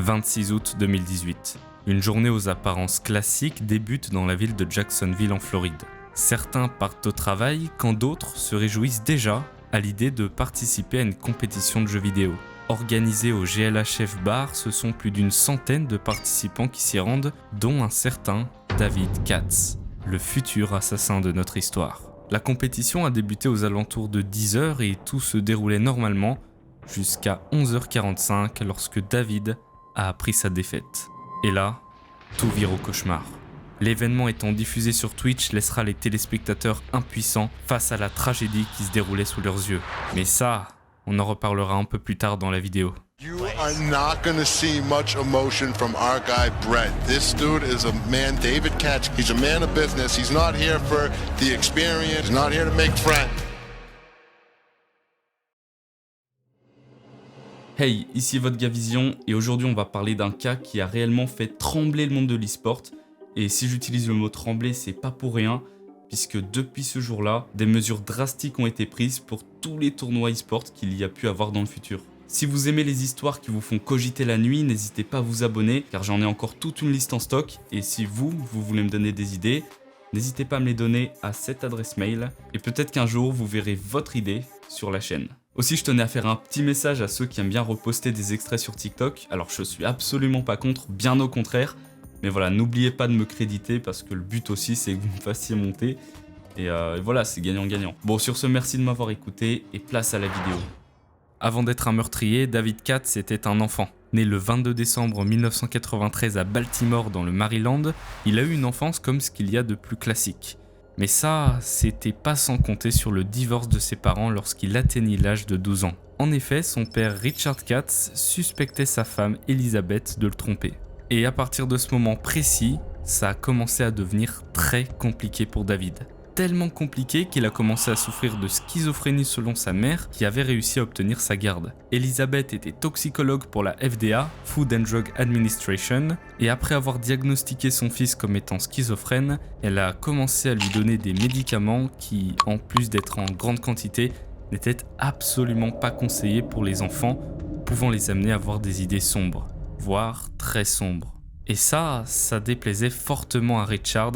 26 août 2018. Une journée aux apparences classiques débute dans la ville de Jacksonville en Floride. Certains partent au travail quand d'autres se réjouissent déjà à l'idée de participer à une compétition de jeux vidéo. Organisée au GLHF Bar, ce sont plus d'une centaine de participants qui s'y rendent, dont un certain David Katz, le futur assassin de notre histoire. La compétition a débuté aux alentours de 10h et tout se déroulait normalement jusqu'à 11h45 lorsque David a appris sa défaite. Et là, tout vire au cauchemar. L'événement étant diffusé sur Twitch laissera les téléspectateurs impuissants face à la tragédie qui se déroulait sous leurs yeux. Mais ça, on en reparlera un peu plus tard dans la vidéo. You are not going to see much emotion from our guy Brett. This dude is a man, David Katz. He's a man of business. He's not here for the experience. He's not here to make friends. Hey, ici votre gars Vision et aujourd'hui on va parler d'un cas qui a réellement fait trembler le monde de l'e-sport. Et si j'utilise le mot trembler, c'est pas pour rien, puisque depuis ce jour-là, des mesures drastiques ont été prises pour tous les tournois e-sport qu'il y a pu avoir dans le futur. Si vous aimez les histoires qui vous font cogiter la nuit, n'hésitez pas à vous abonner, car j'en ai encore toute une liste en stock. Et si vous voulez me donner des idées, n'hésitez pas à me les donner à cette adresse mail. Et peut-être qu'un jour, vous verrez votre idée sur la chaîne. Aussi, je tenais à faire un petit message à ceux qui aiment bien reposter des extraits sur TikTok. Alors, je suis absolument pas contre, bien au contraire. Mais voilà, n'oubliez pas de me créditer parce que le but aussi, c'est que vous me fassiez monter. Et voilà, c'est gagnant-gagnant. Bon, sur ce, merci de m'avoir écouté et place à la vidéo. Avant d'être un meurtrier, David Katz était un enfant. Né le 22 décembre 1993 à Baltimore dans le Maryland, il a eu une enfance comme ce qu'il y a de plus classique. Mais ça, c'était pas sans compter sur le divorce de ses parents lorsqu'il atteignit l'âge de 12 ans. En effet, son père Richard Katz suspectait sa femme Elizabeth de le tromper. Et à partir de ce moment précis, ça a commencé à devenir très compliqué pour David. Tellement compliqué qu'il a commencé à souffrir de schizophrénie selon sa mère qui avait réussi à obtenir sa garde. Elizabeth était toxicologue pour la FDA, Food and Drug Administration, et après avoir diagnostiqué son fils comme étant schizophrène, elle a commencé à lui donner des médicaments qui, en plus d'être en grande quantité, n'étaient absolument pas conseillés pour les enfants, pouvant les amener à avoir des idées sombres, voire très sombres. Et ça déplaisait fortement à Richard,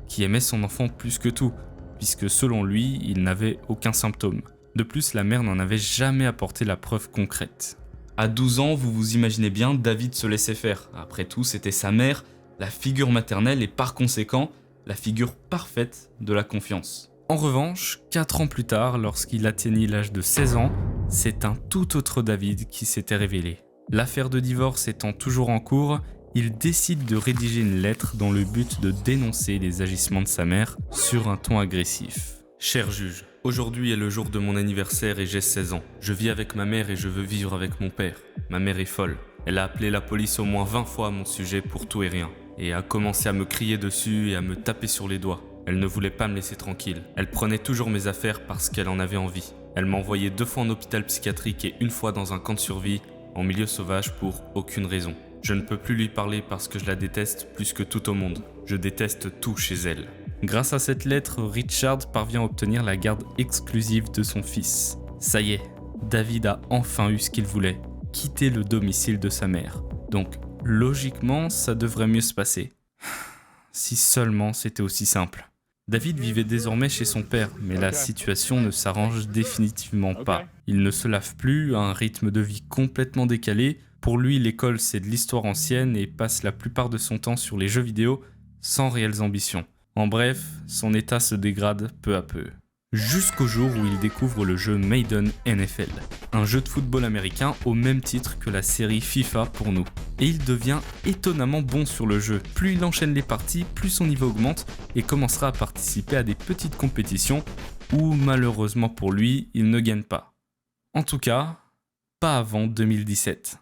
qui aimait son enfant plus que tout, puisque selon lui, il n'avait aucun symptôme. De plus, la mère n'en avait jamais apporté la preuve concrète. À 12 ans, vous vous imaginez bien, David se laissait faire. Après tout, c'était sa mère, la figure maternelle et par conséquent, la figure parfaite de la confiance. En revanche, 4 ans plus tard, lorsqu'il atteignit l'âge de 16 ans, c'est un tout autre David qui s'était révélé. L'affaire de divorce étant toujours en cours, il décide de rédiger une lettre dans le but de dénoncer les agissements de sa mère sur un ton agressif. Cher juge, aujourd'hui est le jour de mon anniversaire et j'ai 16 ans. Je vis avec ma mère et je veux vivre avec mon père. Ma mère est folle. Elle a appelé la police au moins 20 fois à mon sujet pour tout et rien. Et a commencé à me crier dessus et à me taper sur les doigts. Elle ne voulait pas me laisser tranquille. Elle prenait toujours mes affaires parce qu'elle en avait envie. Elle m'a envoyé 2 fois en hôpital psychiatrique et 1 fois dans un camp de survie en milieu sauvage pour aucune raison. Je ne peux plus lui parler parce que je la déteste plus que tout au monde. Je déteste tout chez elle. Grâce à cette lettre, Richard parvient à obtenir la garde exclusive de son fils. Ça y est, David a enfin eu ce qu'il voulait, quitter le domicile de sa mère. Donc, logiquement, ça devrait mieux se passer. Si seulement c'était aussi simple. David vivait désormais chez son père, mais la situation ne s'arrange définitivement pas. Il ne se lave plus, a un rythme de vie complètement décalé. Pour lui, l'école c'est de l'histoire ancienne et passe la plupart de son temps sur les jeux vidéo sans réelles ambitions. En bref, son état se dégrade peu à peu. Jusqu'au jour où il découvre le jeu Madden NFL, un jeu de football américain au même titre que la série FIFA pour nous. Et il devient étonnamment bon sur le jeu. Plus il enchaîne les parties, plus son niveau augmente et commencera à participer à des petites compétitions où malheureusement pour lui, il ne gagne pas. En tout cas, pas avant 2017.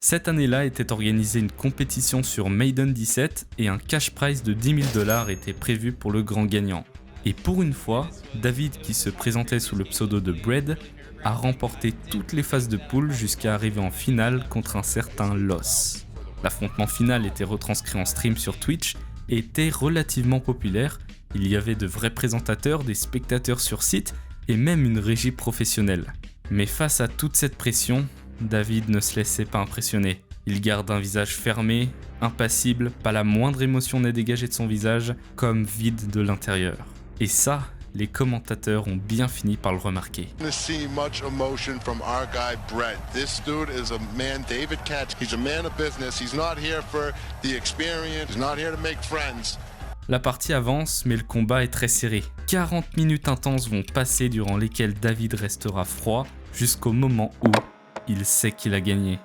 Cette année-là était organisée une compétition sur Madden 17 et un cash prize de 10 000 $ était prévu pour le grand gagnant. Et pour une fois, David, qui se présentait sous le pseudo de Bread, a remporté toutes les phases de poule jusqu'à arriver en finale contre un certain Loss. L'affrontement final était retranscrit en stream sur Twitch et était relativement populaire. Il y avait de vrais présentateurs, des spectateurs sur site et même une régie professionnelle. Mais face à toute cette pression, David ne se laissait pas impressionner. Il garde un visage fermé, impassible, pas la moindre émotion n'est dégagée de son visage, comme vide de l'intérieur. Et ça, les commentateurs ont bien fini par le remarquer. To see much emotion from our guy Brett. This dude is a man, David Katz. He's a man of business. He's not here for the experience. He's not here to make friends. La partie avance, mais le combat est très serré. 40 minutes intenses vont passer durant lesquelles David restera froid jusqu'au moment où il sait qu'il a gagné.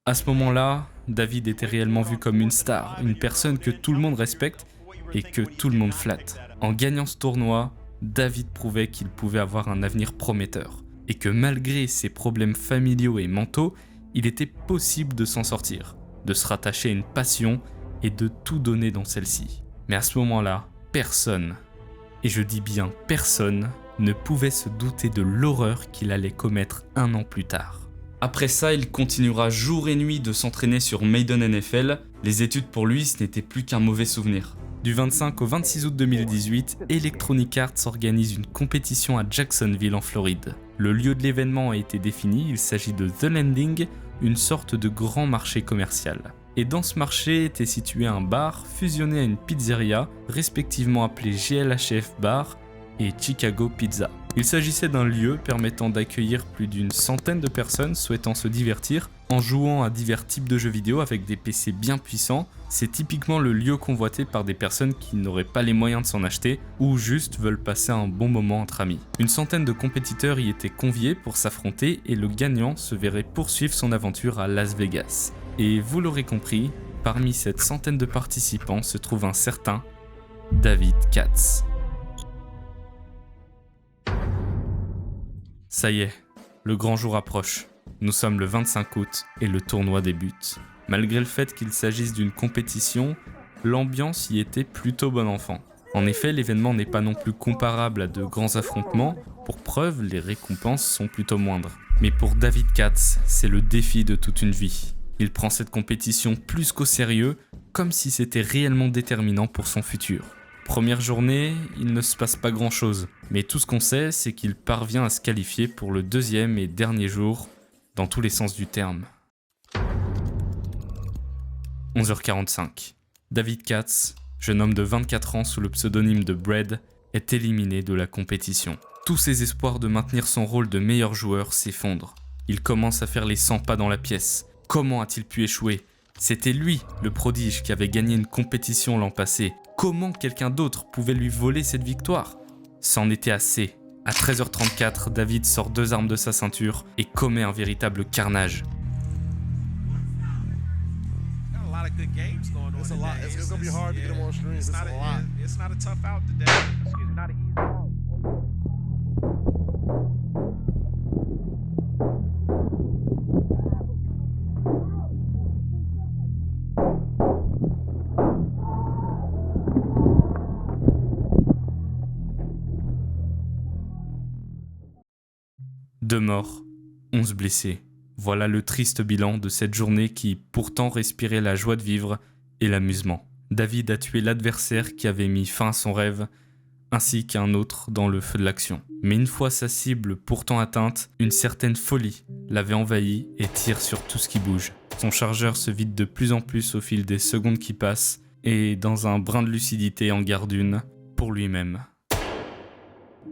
À ce moment-là, David était réellement vu comme une star, une personne que tout le monde respecte et que tout le monde flatte. En gagnant ce tournoi, David prouvait qu'il pouvait avoir un avenir prometteur et que malgré ses problèmes familiaux et mentaux, il était possible de s'en sortir, de se rattacher à une passion et de tout donner dans celle-ci. Mais à ce moment-là, personne, et je dis bien personne, ne pouvait se douter de l'horreur qu'il allait commettre un an plus tard. Après ça, il continuera jour et nuit de s'entraîner sur Maiden NFL. Les études pour lui, ce n'était plus qu'un mauvais souvenir. Du 25 au 26 août 2018, Electronic Arts organise une compétition à Jacksonville en Floride. Le lieu de l'événement a été défini, il s'agit de The Landing, une sorte de grand marché commercial. Et dans ce marché était situé un bar fusionné à une pizzeria, respectivement appelé GLHF Bar et Chicago Pizza. Il s'agissait d'un lieu permettant d'accueillir plus d'une centaine de personnes souhaitant se divertir en jouant à divers types de jeux vidéo avec des PC bien puissants. C'est typiquement le lieu convoité par des personnes qui n'auraient pas les moyens de s'en acheter ou juste veulent passer un bon moment entre amis. Une centaine de compétiteurs y étaient conviés pour s'affronter et le gagnant se verrait poursuivre son aventure à Las Vegas. Et vous l'aurez compris, parmi cette centaine de participants se trouve un certain David Katz. Ça y est, le grand jour approche. Nous sommes le 25 août et le tournoi débute. Malgré le fait qu'il s'agisse d'une compétition, l'ambiance y était plutôt bon enfant. En effet, l'événement n'est pas non plus comparable à de grands affrontements. Pour preuve, les récompenses sont plutôt moindres. Mais pour David Katz, c'est le défi de toute une vie. Il prend cette compétition plus qu'au sérieux, comme si c'était réellement déterminant pour son futur. Première journée, il ne se passe pas grand chose, mais tout ce qu'on sait, c'est qu'il parvient à se qualifier pour le deuxième et dernier jour, dans tous les sens du terme. 11h45. David Katz, jeune homme de 24 ans sous le pseudonyme de Bread, est éliminé de la compétition. Tous ses espoirs de maintenir son rôle de meilleur joueur s'effondrent. Il commence à faire les 100 pas dans la pièce. Comment a-t-il pu échouer ? C'était lui, le prodige, qui avait gagné une compétition l'an passé. Comment quelqu'un d'autre pouvait lui voler cette victoire ? C'en était assez. À 13h34, David sort 2 armes de sa ceinture et commet un véritable carnage. Deux morts, 11 blessés. Voilà le triste bilan de cette journée qui pourtant respirait la joie de vivre et l'amusement. David a tué l'adversaire qui avait mis fin à son rêve, ainsi qu'un autre dans le feu de l'action. Mais une fois sa cible pourtant atteinte, une certaine folie l'avait envahi et tire sur tout ce qui bouge. Son chargeur se vide de plus en plus au fil des secondes qui passent et dans un brin de lucidité en garde une pour lui-même.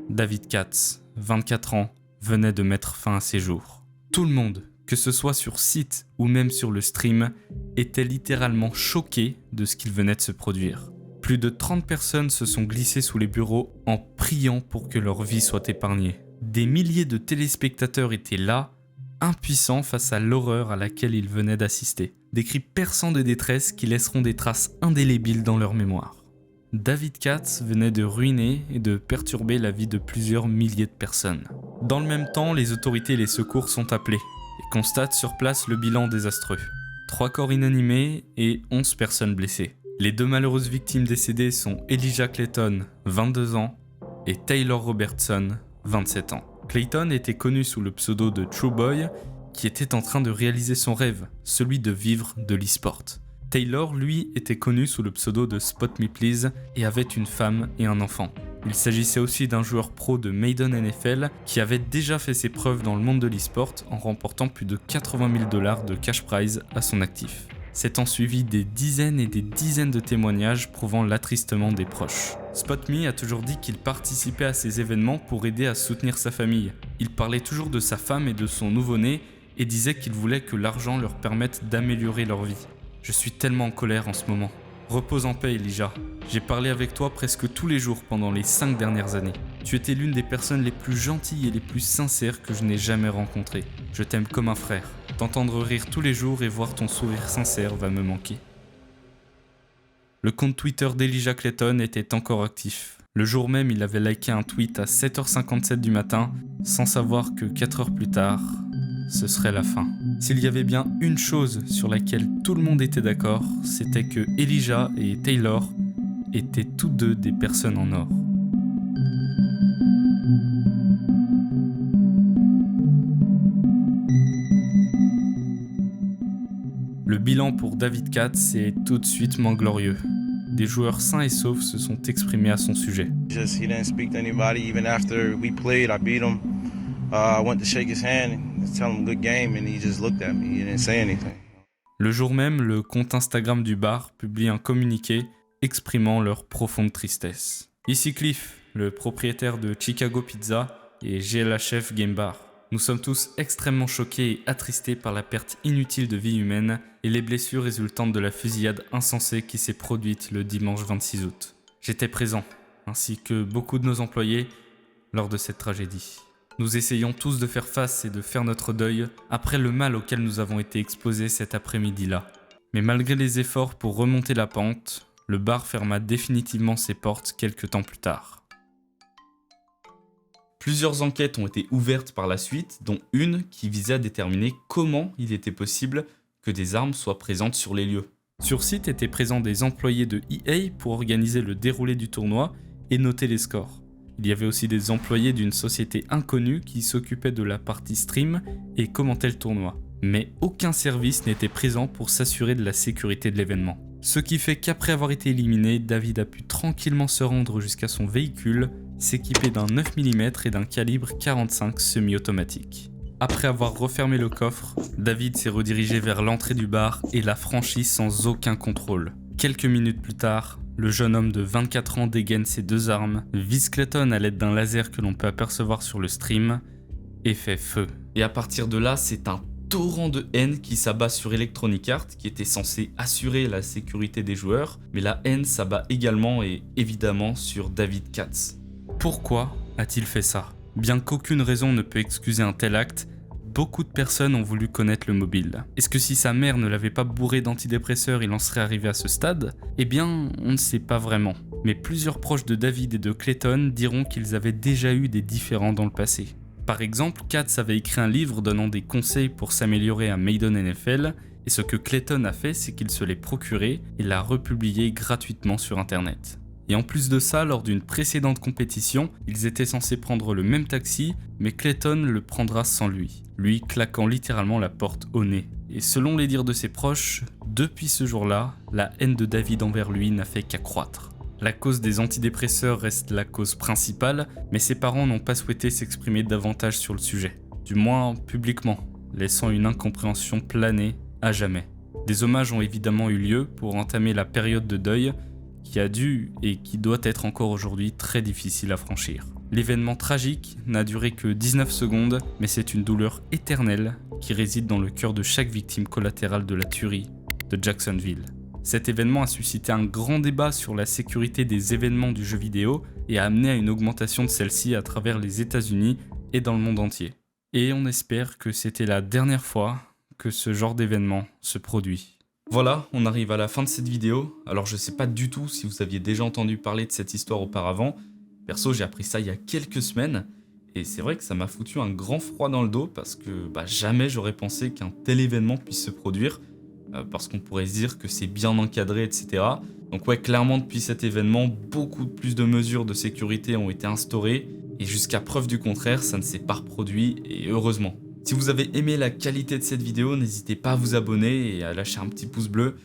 David Katz, 24 ans, venait de mettre fin à ses jours. Tout le monde, que ce soit sur site ou même sur le stream, était littéralement choqué de ce qu'il venait de se produire. Plus de 30 personnes se sont glissées sous les bureaux en priant pour que leur vie soit épargnée. Des milliers de téléspectateurs étaient là, impuissants face à l'horreur à laquelle ils venaient d'assister. Des cris perçants de détresse qui laisseront des traces indélébiles dans leur mémoire. David Katz venait de ruiner et de perturber la vie de plusieurs milliers de personnes. Dans le même temps, les autorités et les secours sont appelés et constatent sur place le bilan désastreux. 3 corps inanimés et 11 personnes blessées. Les 2 malheureuses victimes décédées sont Elijah Clayton, 22 ans, et Taylor Robertson, 27 ans. Clayton était connu sous le pseudo de True Boy qui était en train de réaliser son rêve, celui de vivre de l'e-sport. Taylor, lui, était connu sous le pseudo de Spot Me Please et avait une femme et un enfant. Il s'agissait aussi d'un joueur pro de Maiden NFL qui avait déjà fait ses preuves dans le monde de l'e-sport en remportant plus de 80 000 $ de cash prize à son actif. S'étant suivi des dizaines et des dizaines de témoignages prouvant l'attristement des proches. Spot Me a toujours dit qu'il participait à ces événements pour aider à soutenir sa famille. Il parlait toujours de sa femme et de son nouveau-né et disait qu'il voulait que l'argent leur permette d'améliorer leur vie. Je suis tellement en colère en ce moment. Repose en paix, Elijah. J'ai parlé avec toi presque tous les jours pendant les 5 dernières années. Tu étais l'une des personnes les plus gentilles et les plus sincères que je n'ai jamais rencontrées. Je t'aime comme un frère. T'entendre rire tous les jours et voir ton sourire sincère va me manquer. Le compte Twitter d'Elijah Clayton était encore actif. Le jour même, il avait liké un tweet à 7h57 du matin, sans savoir que 4 heures plus tard, ce serait la fin. S'il y avait bien une chose sur laquelle tout le monde était d'accord, c'était que Elijah et Taylor étaient tous deux des personnes en or. Le bilan pour David Katz est tout de suite moins glorieux. Des joueurs sains et saufs se sont exprimés à son sujet. He didn't speak to anybody. Even after we played, I beat him. I went to shake his hand and tell him good game, and he just looked at me. He didn't say anything. Le jour même, le compte Instagram du bar publie un communiqué exprimant leur profonde tristesse. Ici Cliff, le propriétaire de Chicago Pizza et GLHF Game Bar. Nous sommes tous extrêmement choqués et attristés par la perte inutile de vie humaine et les blessures résultantes de la fusillade insensée qui s'est produite le dimanche 26 août. J'étais présent, ainsi que beaucoup de nos employés, lors de cette tragédie. Nous essayons tous de faire face et de faire notre deuil après le mal auquel nous avons été exposés cet après-midi-là. Mais malgré les efforts pour remonter la pente, le bar ferma définitivement ses portes quelques temps plus tard. Plusieurs enquêtes ont été ouvertes par la suite, dont une qui visait à déterminer comment il était possible que des armes soient présentes sur les lieux. Sur site étaient présents des employés de EA pour organiser le déroulé du tournoi et noter les scores. Il y avait aussi des employés d'une société inconnue qui s'occupaient de la partie stream et commentaient le tournoi. Mais aucun service n'était présent pour s'assurer de la sécurité de l'événement. Ce qui fait qu'après avoir été éliminé, David a pu tranquillement se rendre jusqu'à son véhicule, s'équiper d'un 9 mm et d'un calibre 45 semi-automatique. Après avoir refermé le coffre, David s'est redirigé vers l'entrée du bar et l'a franchi sans aucun contrôle. Quelques minutes plus tard, le jeune homme de 24 ans dégaine ses 2 armes, vise Clayton à l'aide d'un laser que l'on peut apercevoir sur le stream et fait feu. Et à partir de là, c'est un torrent de haine qui s'abat sur Electronic Arts, qui était censé assurer la sécurité des joueurs, mais la haine s'abat également et évidemment sur David Katz. Pourquoi a-t-il fait ça ? Bien qu'aucune raison ne peut excuser un tel acte, beaucoup de personnes ont voulu connaître le mobile. Est-ce que si sa mère ne l'avait pas bourré d'antidépresseurs, il en serait arrivé à ce stade ? Eh bien, on ne sait pas vraiment. Mais plusieurs proches de David et de Clayton diront qu'ils avaient déjà eu des différends dans le passé. Par exemple, Katz avait écrit un livre donnant des conseils pour s'améliorer à Maiden NFL, et ce que Clayton a fait, c'est qu'il se l'est procuré et l'a republié gratuitement sur internet. Et en plus de ça, lors d'une précédente compétition, ils étaient censés prendre le même taxi, mais Clayton le prendra sans lui claquant littéralement la porte au nez. Et selon les dires de ses proches, depuis ce jour-là, la haine de David envers lui n'a fait qu'accroître. La cause des antidépresseurs reste la cause principale, mais ses parents n'ont pas souhaité s'exprimer davantage sur le sujet, du moins publiquement, laissant une incompréhension planer à jamais. Des hommages ont évidemment eu lieu pour entamer la période de deuil, qui a dû et qui doit être encore aujourd'hui très difficile à franchir. L'événement tragique n'a duré que 19 secondes, mais c'est une douleur éternelle qui réside dans le cœur de chaque victime collatérale de la tuerie de Jacksonville. Cet événement a suscité un grand débat sur la sécurité des événements du jeu vidéo et a amené à une augmentation de celle-ci à travers les États-Unis et dans le monde entier. Et on espère que c'était la dernière fois que ce genre d'événement se produit. Voilà, on arrive à la fin de cette vidéo. Alors je sais pas du tout si vous aviez déjà entendu parler de cette histoire auparavant. Perso, j'ai appris ça il y a quelques semaines. Et c'est vrai que ça m'a foutu un grand froid dans le dos parce que jamais j'aurais pensé qu'un tel événement puisse se produire. Parce qu'on pourrait se dire que c'est bien encadré, etc. Donc ouais, clairement depuis cet événement, beaucoup plus de mesures de sécurité ont été instaurées. Et jusqu'à preuve du contraire, ça ne s'est pas reproduit, et heureusement. Si vous avez aimé la qualité de cette vidéo, n'hésitez pas à vous abonner et à lâcher un petit pouce bleu.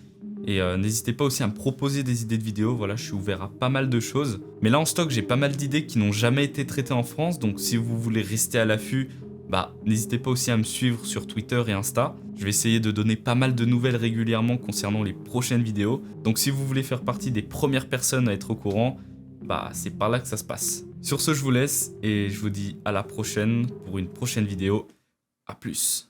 Et n'hésitez pas aussi à me proposer des idées de vidéos, voilà, je suis ouvert à pas mal de choses. Mais là en stock, j'ai pas mal d'idées qui n'ont jamais été traitées en France, donc si vous voulez rester à l'affût, n'hésitez pas aussi à me suivre sur Twitter et Insta. Je vais essayer de donner pas mal de nouvelles régulièrement concernant les prochaines vidéos. Donc si vous voulez faire partie des premières personnes à être au courant, c'est par là que ça se passe. Sur ce, je vous laisse et je vous dis à la prochaine pour une prochaine vidéo. À plus.